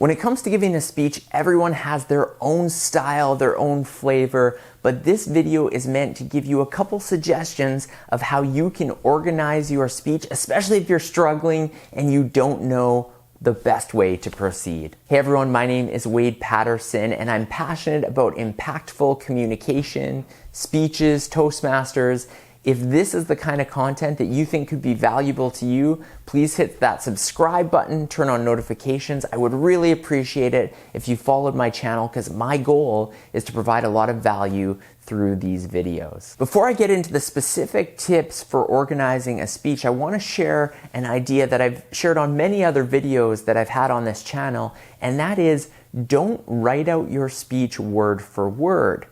When it comes to giving a speech, everyone has their own style, their own flavor, but this video is meant to give you a couple suggestions of how you can organize your speech, especially if you're struggling and you don't know the best way to proceed. Hey everyone, my name is Wade Patterson and I'm passionate about impactful communication, speeches, Toastmasters. If this is the kind of content that you think could be valuable to you, please hit that subscribe button, turn on notifications. I would really appreciate it if you followed my channel because my goal is to provide a lot of value through these videos. Before I get into the specific tips for organizing a speech, I want to share an idea that I've shared on many other videos that I've had on this channel, and that is don't write out your speech word for word.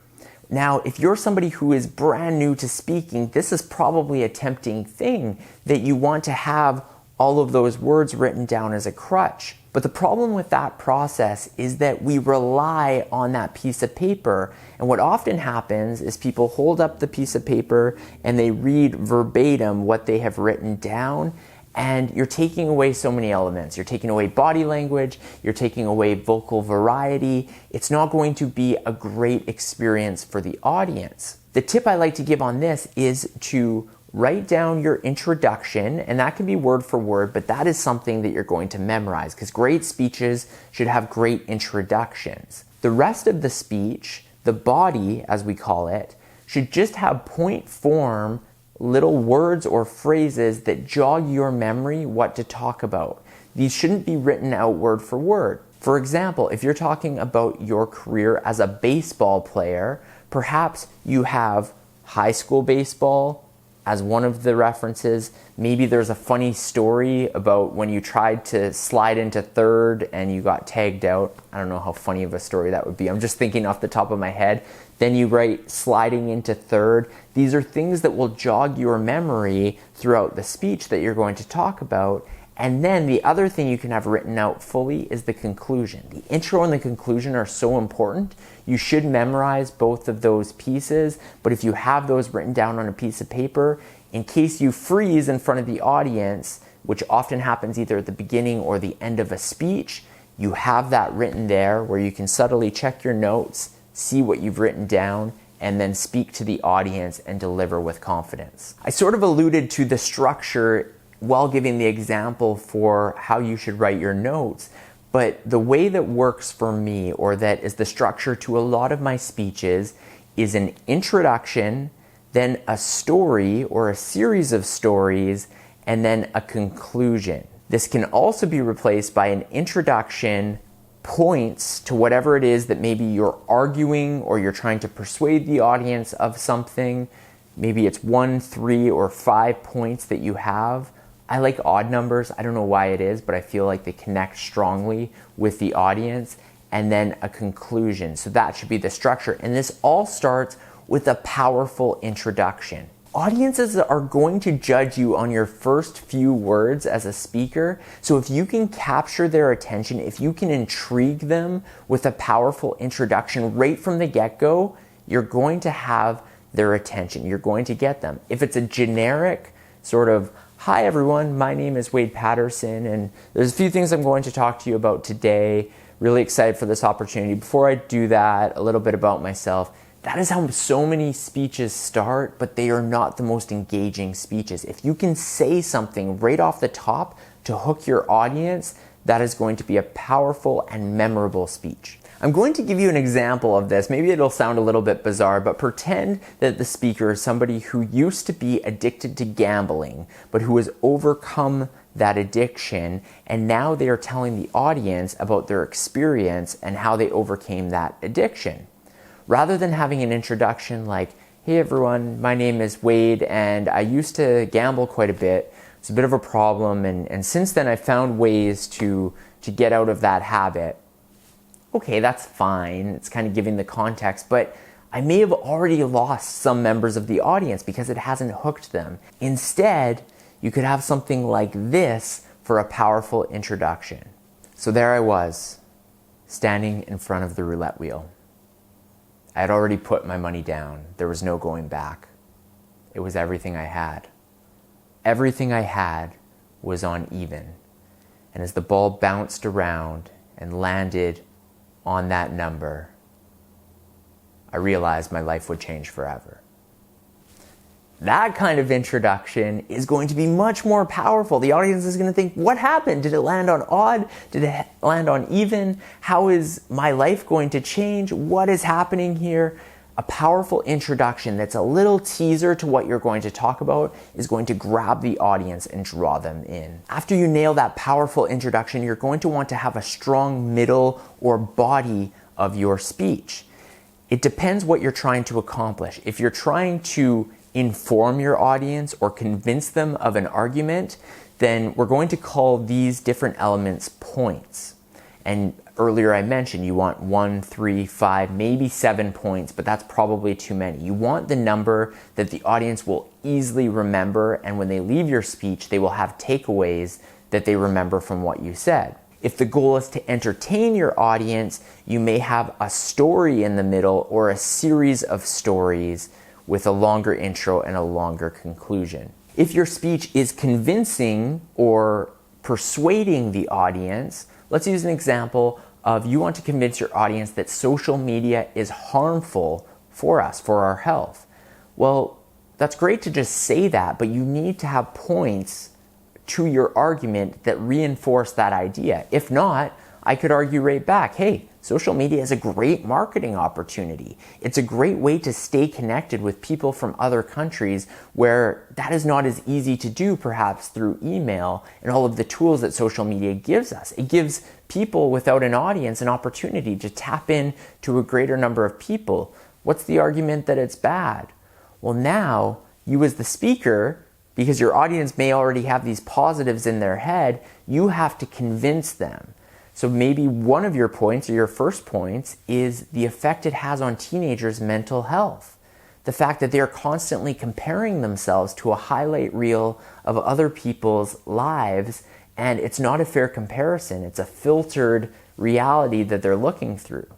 Now, if you're somebody who is brand new to speaking, this is probably a tempting thing that you want to have all of those words written down as a crutch. But the problem with that process is that we rely on that piece of paper. And what often happens is people hold up the piece of paper and they read verbatim what they have written down. And you're taking away so many elements. You're taking away body language, you're taking away vocal variety. It's not going to be a great experience for the audience. The tip I like to give on this is to write down your introduction, and that can be word for word, but that is something that you're going to memorize because great speeches should have great introductions. The rest of the speech, the body as we call it, should just have point form little words or phrases that jog your memory what to talk about. These shouldn't be written out word for word. For example, if you're talking about your career as a baseball player, perhaps you have high school baseball as one of the references. Maybe there's a funny story about when you tried to slide into third and you got tagged out. I don't know how funny of a story that would be. I'm just thinking off the top of my head. Then you write sliding into third. These are things that will jog your memory throughout the speech that you're going to talk about. And then the other thing you can have written out fully is the conclusion. The intro and the conclusion are so important. You should memorize both of those pieces, but if you have those written down on a piece of paper, in case you freeze in front of the audience, which often happens either at the beginning or the end of a speech, you have that written there where you can subtly check your notes, see what you've written down, and then speak to the audience and deliver with confidence. I sort of alluded to the structure while giving the example for how you should write your notes, but the way that works for me, or that is the structure to a lot of my speeches, is an introduction, then a story or a series of stories, and then a conclusion. This can also be replaced by an introduction, points to whatever it is that maybe you're arguing or you're trying to persuade the audience of something. Maybe it's 1, 3, or 5 points that you have. I like odd numbers. I don't know why it is, but I feel like they connect strongly with the audience. And then a conclusion. So that should be the structure. And this all starts with a powerful introduction. Audiences are going to judge you on your first few words as a speaker. So if you can capture their attention, if you can intrigue them with a powerful introduction right from the get-go, you're going to have their attention. You're going to get them. If it's a generic sort of, hi everyone, my name is Wade Patterson, and there's a few things I'm going to talk to you about today. Really excited for this opportunity. Before I do that, a little bit about myself. That is how so many speeches start, but they are not the most engaging speeches. If you can say something right off the top to hook your audience, that is going to be a powerful and memorable speech. I'm going to give you an example of this. Maybe it'll sound a little bit bizarre, but pretend that the speaker is somebody who used to be addicted to gambling, but who has overcome that addiction, and now they are telling the audience about their experience and how they overcame that addiction. Rather than having an introduction like, hey everyone, my name is Wade and I used to gamble quite a bit. It's a bit of a problem, and since then I've found ways to get out of that habit. Okay, that's fine. It's kind of giving the context, but I may have already lost some members of the audience because it hasn't hooked them. Instead, you could have something like this for a powerful introduction. So there I was, standing in front of the roulette wheel. I had already put my money down. There was no going back. It was everything I had. Everything I had was on even. And as the ball bounced around and landed on that number, I realized my life would change forever. That kind of introduction is going to be much more powerful. The audience is going to think, what happened? Did it land on odd? Did it land on even? How is my life going to change? What is happening here? A powerful introduction that's a little teaser to what you're going to talk about is going to grab the audience and draw them in. After you nail that powerful introduction, you're going to want to have a strong middle or body of your speech. It depends what you're trying to accomplish. If you're trying to inform your audience or convince them of an argument, then we're going to call these different elements points. And earlier I mentioned you want 1, 3, 5, maybe 7 points, but that's probably too many. You want the number that the audience will easily remember, and when they leave your speech, they will have takeaways that they remember from what you said. If the goal is to entertain your audience, you may have a story in the middle or a series of stories with a longer intro and a longer conclusion. If your speech is convincing or persuading the audience, let's use an example of you want to convince your audience that social media is harmful for us, for our health. Well, that's great to just say that, but you need to have points to your argument that reinforce that idea. If not, I could argue right back, hey, social media is a great marketing opportunity. It's a great way to stay connected with people from other countries where that is not as easy to do perhaps through email and all of the tools that social media gives us. It gives people without an audience an opportunity to tap in to a greater number of people. What's the argument that it's bad? Well, now you as the speaker, because your audience may already have these positives in their head, you have to convince them. So maybe one of your points or your first points is the effect it has on teenagers' mental health. The fact that they're constantly comparing themselves to a highlight reel of other people's lives, and it's not a fair comparison. It's a filtered reality that they're looking through.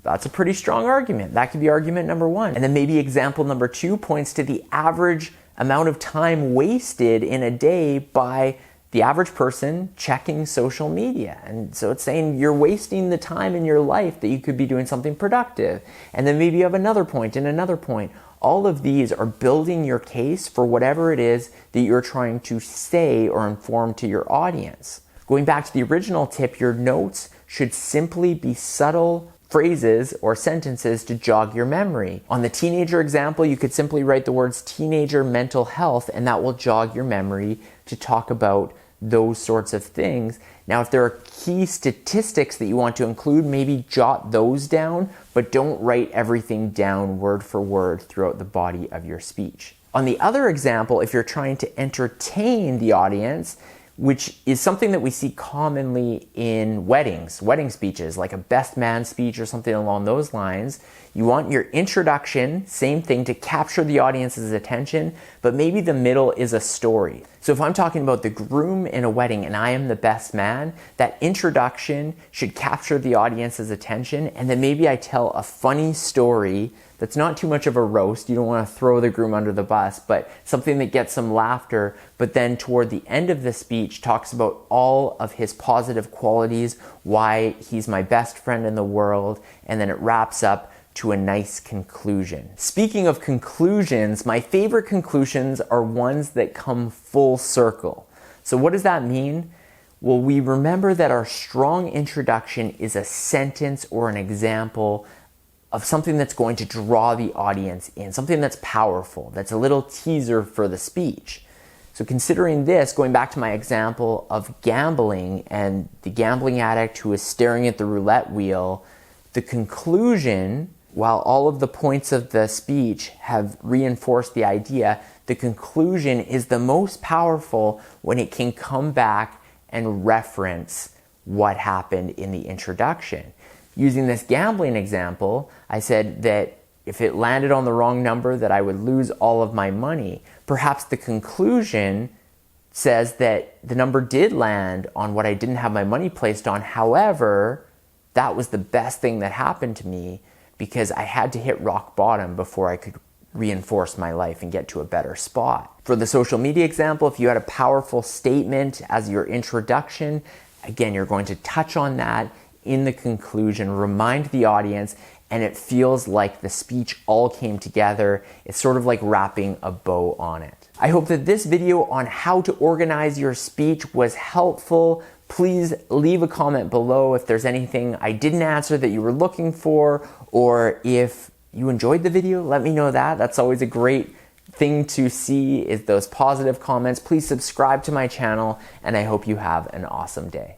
That's a pretty strong argument. That could be argument number one. And then maybe example number 2 points to the average amount of time wasted in a day by the average person checking social media. And so it's saying you're wasting the time in your life that you could be doing something productive. And then maybe you have another point and another point. All of these are building your case for whatever it is that you're trying to say or inform to your audience. Going back to the original tip, your notes should simply be subtle phrases or sentences to jog your memory. On the teenager example, you could simply write the words teenager mental health, and that will jog your memory to talk about those sorts of things. Now, if there are key statistics that you want to include, maybe jot those down, but don't write everything down word for word throughout the body of your speech. On the other example, if you're trying to entertain the audience, which is something that we see commonly in wedding speeches, like a best man speech or something along those lines. You want your introduction, same thing, to capture the audience's attention, but maybe the middle is a story. So if I'm talking about the groom in a wedding and I am the best man, that introduction should capture the audience's attention, and then maybe I tell a funny story that's not too much of a roast. You don't want to throw the groom under the bus, but something that gets some laughter, but then toward the end of the speech talks about all of his positive qualities, why he's my best friend in the world, and then it wraps up to a nice conclusion. Speaking of conclusions, my favorite conclusions are ones that come full circle. So what does that mean? Well, we remember that our strong introduction is a sentence or an example of something that's going to draw the audience in, something that's powerful, that's a little teaser for the speech. So considering this, going back to my example of gambling and the gambling addict who is staring at the roulette wheel, the conclusion, while all of the points of the speech have reinforced the idea, the conclusion is the most powerful when it can come back and reference what happened in the introduction. Using this gambling example, I said that if it landed on the wrong number, that I would lose all of my money. Perhaps the conclusion says that the number did land on what I didn't have my money placed on. However, that was the best thing that happened to me because I had to hit rock bottom before I could reinforce my life and get to a better spot. For the social media example, if you had a powerful statement as your introduction, again, you're going to touch on that in the conclusion, remind the audience, and it feels like the speech all came together. It's sort of like wrapping a bow on it. I hope that this video on how to organize your speech was helpful. Please leave a comment below if there's anything I didn't answer that you were looking for, or if you enjoyed the video, let me know that. That's always a great thing to see, is those positive comments. Please subscribe to my channel, and I hope you have an awesome day.